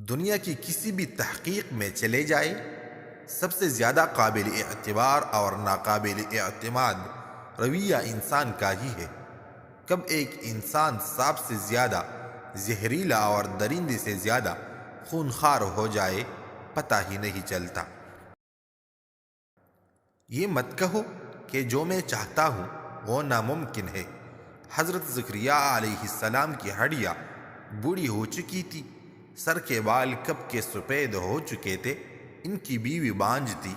دنیا کی کسی بھی تحقیق میں چلے جائے، سب سے زیادہ قابل اعتبار اور ناقابل اعتماد رویہ انسان کا ہی ہے۔ کب ایک انسان سانپ سے زیادہ زہریلا اور درندے سے زیادہ خونخوار ہو جائے پتہ ہی نہیں چلتا۔ یہ مت کہو کہ جو میں چاہتا ہوں وہ ناممکن ہے۔ حضرت زکریا علیہ السلام کی ہڈیاں بوڑھی ہو چکی تھی، سر کے بال کب کے سفید ہو چکے تھے، ان کی بیوی بانجھ تھی،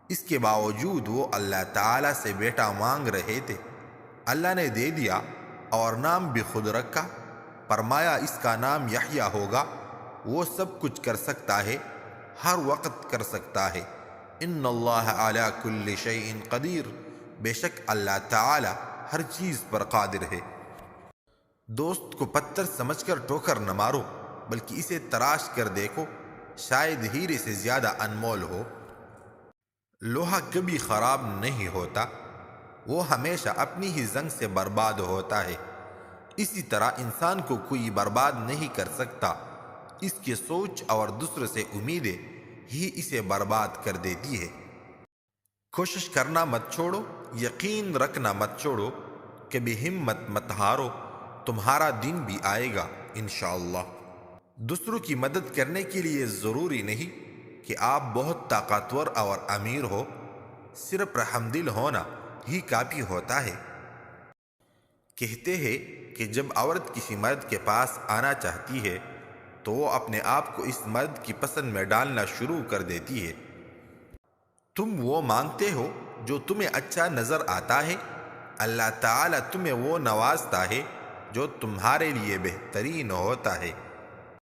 اس کے باوجود وہ اللہ تعالیٰ سے بیٹا مانگ رہے تھے۔ اللہ نے دے دیا اور نام بھی خود رکھا، فرمایا اس کا نام یحییٰ ہوگا۔ وہ سب کچھ کر سکتا ہے، ہر وقت کر سکتا ہے۔ ان اللہ علی کل شیء قدیر، بے شک اللہ تعالی ہر چیز پر قادر ہے۔ دوست کو پتھر سمجھ کر ٹوکر نہ مارو، بلکہ اسے تراش کر دیکھو، شاید ہیرے سے زیادہ انمول ہو۔ لوہا کبھی خراب نہیں ہوتا، وہ ہمیشہ اپنی ہی زنگ سے برباد ہوتا ہے۔ اسی طرح انسان کو کوئی برباد نہیں کر سکتا، اس کی سوچ اور دوسرے سے امیدیں ہی اسے برباد کر دیتی ہے۔ کوشش کرنا مت چھوڑو، یقین رکھنا مت چھوڑو، کبھی ہمت مت ہارو، تمہارا دن بھی آئے گا انشاءاللہ۔ دوسروں کی مدد کرنے کے لیے ضروری نہیں کہ آپ بہت طاقتور اور امیر ہو، صرف رحم دل ہونا ہی کافی ہوتا ہے۔ کہتے ہیں کہ جب عورت کسی مرد کے پاس آنا چاہتی ہے تو وہ اپنے آپ کو اس مرد کی پسند میں ڈالنا شروع کر دیتی ہے۔ تم وہ مانگتے ہو جو تمہیں اچھا نظر آتا ہے، اللہ تعالیٰ تمہیں وہ نوازتا ہے جو تمہارے لیے بہترین ہوتا ہے۔